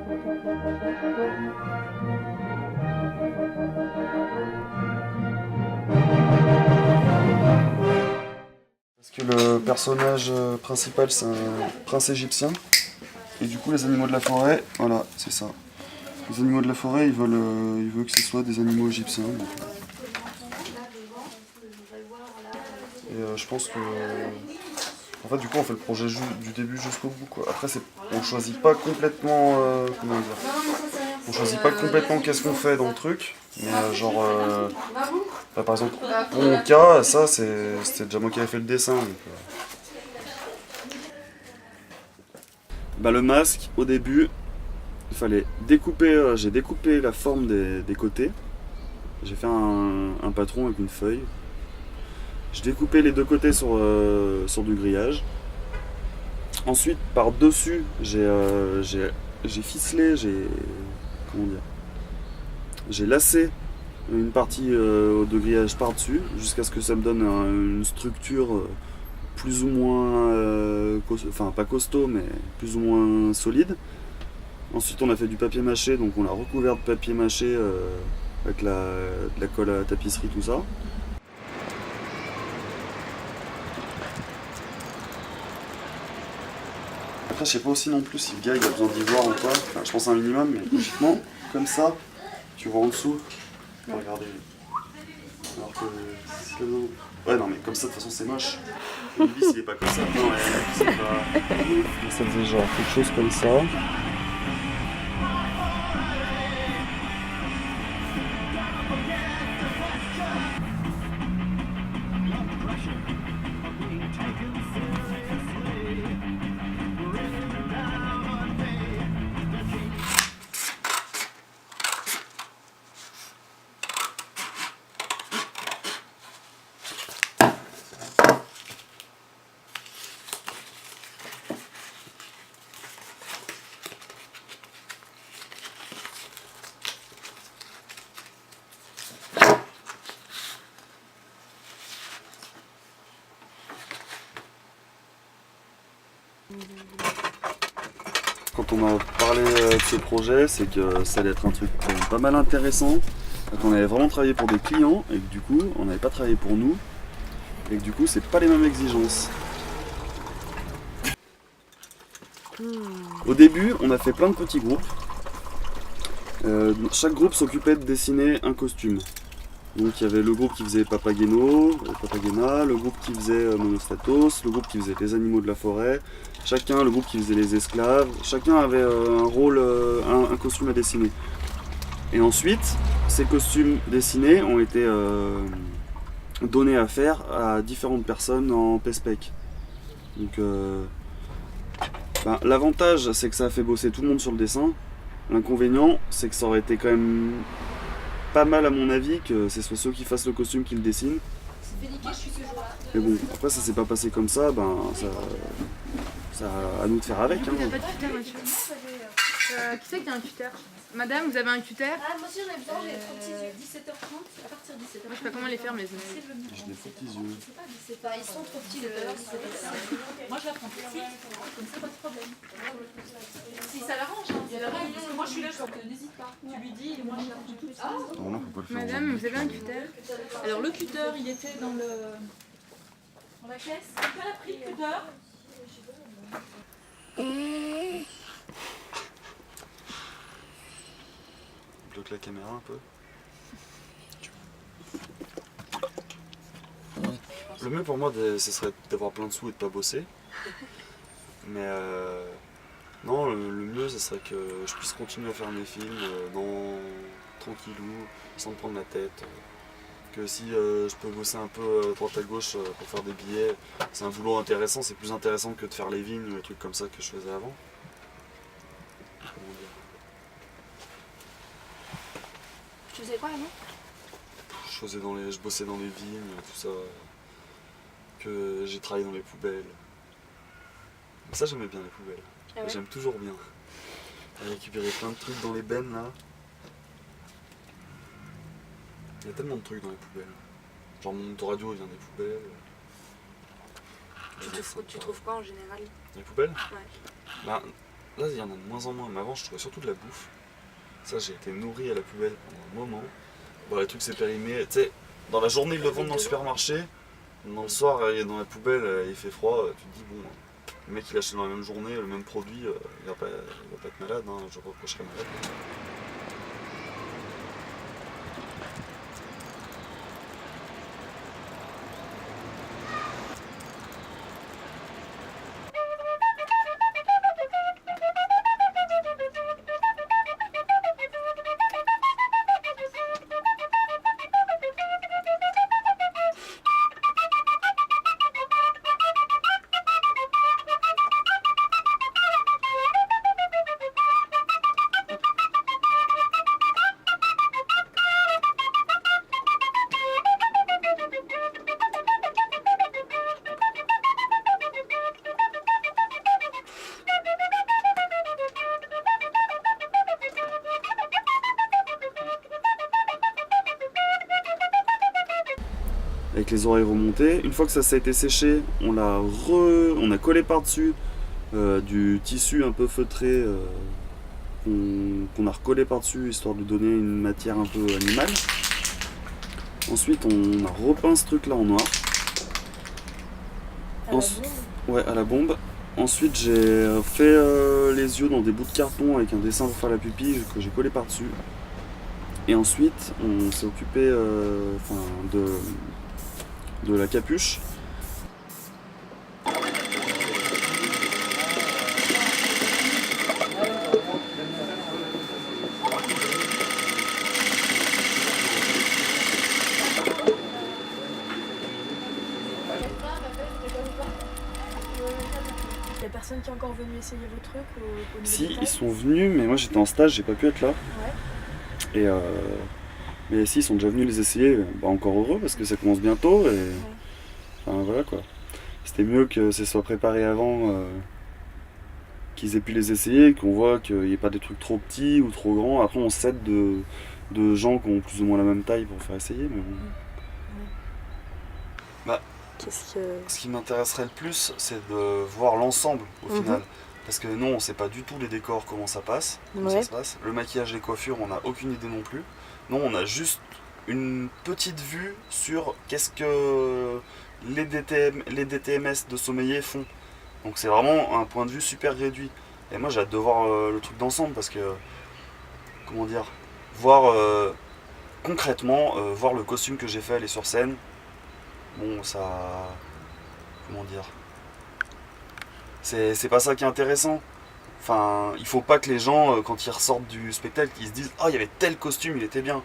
Parce que le personnage principal c'est un prince égyptien. Et du coup les animaux de la forêt, voilà, c'est ça. Les animaux de la forêt, ils veulent que ce soit des animaux égyptiens. Donc, et je pense que... En fait, du coup, on fait le projet du début jusqu'au bout, quoi. Après, on choisit pas complètement... comment dire? On choisit pas complètement qu'est-ce qu'on fait dans le truc. Mais genre... bah, par exemple, pour mon cas, ça, c'était déjà moi qui avais fait le dessin. Donc, bah, le masque, au début, il fallait découper... j'ai découpé la forme des côtés. J'ai fait un patron avec une feuille. J'ai découpé les deux côtés sur du grillage. Ensuite, par-dessus, j'ai ficelé, comment dire, j'ai lacé une partie de grillage par-dessus, jusqu'à ce que ça me donne une structure plus ou moins, enfin pas costaud, mais plus ou moins solide. Ensuite, on a fait du papier mâché, donc on l'a recouvert de papier mâché avec de la colle à tapisserie, tout ça. Après, je sais pas aussi non plus si le gars il a besoin d'y voir ou pas. Enfin, je pense un minimum, mais logiquement, comme ça, tu vois en dessous. Regardez. Alors que si ouais, non, mais comme ça, de toute façon, c'est moche. Le bis, il est pas comme ça. Non, ouais, c'est pas. Ça faisait genre quelque chose comme ça. Quand on a parlé de ce projet, c'est que ça allait être un truc pas mal intéressant, qu'on allait vraiment travailler pour des clients et que du coup on n'avait pas travaillé pour nous et que du coup c'est pas les mêmes exigences. Au début on a fait plein de petits groupes. Chaque groupe s'occupait de dessiner un costume. Donc il y avait le groupe qui faisait Papagena, le groupe qui faisait Monostatos, le groupe qui faisait les animaux de la forêt, le groupe qui faisait les esclaves, chacun avait un rôle, un costume à dessiner. Et ensuite, ces costumes dessinés ont été donnés à faire à différentes personnes en PESPEC. Donc l'avantage c'est que ça a fait bosser tout le monde sur le dessin. L'inconvénient c'est que ça aurait été quand même pas mal à mon avis que ce soit ceux qui fassent le costume qui le dessinent. Mais bon, après ça s'est pas passé comme ça, ça à nous de faire avec. Hein. T'as pas de tuteur, monsieur qui c'est qui a un tuteur? Madame, vous avez un tuteur? Ah, moi aussi j'en ai besoin, j'ai des petits yeux. 17h30, à partir de 17h30. Moi je sais pas comment les faire, mais j'ai des petits yeux. Je sais pas, ils sont trop petits le. Moi je la prends petite, comme ça pas de problème. Si ça l'arrange, hein. Il y a la règle, parce que moi je suis là, je n'hésite pas. Tu lui dis, et moi je l'arrange tout de suite. Non, non, faut pas le faire. Madame, vous avez un tuteur? Alors le cutter, il était dans la caisse. Quelqu'un a pris le cutter? Bloque la caméra un peu. Le mieux pour moi, ce serait d'avoir plein de sous et de pas bosser. Mais non, le mieux, ce serait que je puisse continuer à faire mes films tranquillou, sans me prendre la tête. Que si je peux bosser un peu droite à gauche pour faire des billets, c'est un boulot intéressant, c'est plus intéressant que de faire les vignes ou les trucs comme ça que je faisais avant. Tu faisais quoi avant? Je bossais dans les vignes, tout ça. Que j'ai travaillé dans les poubelles. Ça j'aimais bien les poubelles. Ah ouais. J'aime toujours bien. Récupérer plein de trucs dans les bennes là. Il y a tellement de trucs dans les poubelles. Genre mon autoradio vient des poubelles. Tu trouves quoi en général? Les poubelles? Ouais. Bah, là il y en a de moins en moins, mais avant je trouvais surtout de la bouffe. Ça, j'ai été nourri à la poubelle pendant un moment. Bon, les trucs c'est périmé, tu sais, dans la journée ils le vendent dans le supermarché, dans le soir dans la poubelle il fait froid, tu te dis bon, le mec il achète dans la même journée le même produit, il va pas être malade, hein, je crois que je serais malade. Avec les oreilles remontées. Une fois que ça a été séché, on a collé par-dessus du tissu un peu feutré qu'on a recollé par-dessus histoire de donner une matière un peu animale. Ensuite, on a repeint ce truc là en noir. Ouais, à la bombe. Ensuite, j'ai fait les yeux dans des bouts de carton avec un dessin pour faire la pupille que j'ai collé par-dessus. Et ensuite, on s'est occupé de la capuche. Il y a personne qui est encore venu essayer vos trucs au niveau Si, des ils tailles sont venus, mais moi j'étais en stage, j'ai pas pu être là. Ouais. Et mais si, ils sont déjà venus les essayer, bah, encore heureux parce que ça commence bientôt. Et enfin voilà quoi. C'était mieux que ce soit préparé avant, qu'ils aient pu les essayer, qu'on voit qu'il n'y ait pas des trucs trop petits ou trop grands. Après on s'aide de gens qui ont plus ou moins la même taille pour faire essayer. Mais bon. Bah, ce qui m'intéresserait le plus, c'est de voir l'ensemble au final. Parce que nous, on sait pas du tout les décors, comment ça passe, comment ça se passe. Le maquillage, les coiffures, on n'a aucune idée non plus. Non, on a juste une petite vue sur qu'est-ce que les DTMS de sommeiller font. Donc c'est vraiment un point de vue super réduit. Et moi, j'ai hâte de voir le truc d'ensemble parce que, comment dire, voir concrètement, voir le costume que j'ai fait aller sur scène. Bon, ça... Comment dire, c'est pas ça qui est intéressant. Enfin, il faut pas que les gens, quand ils ressortent du spectacle, ils se disent « Ah, il y avait tel costume, il était bien ».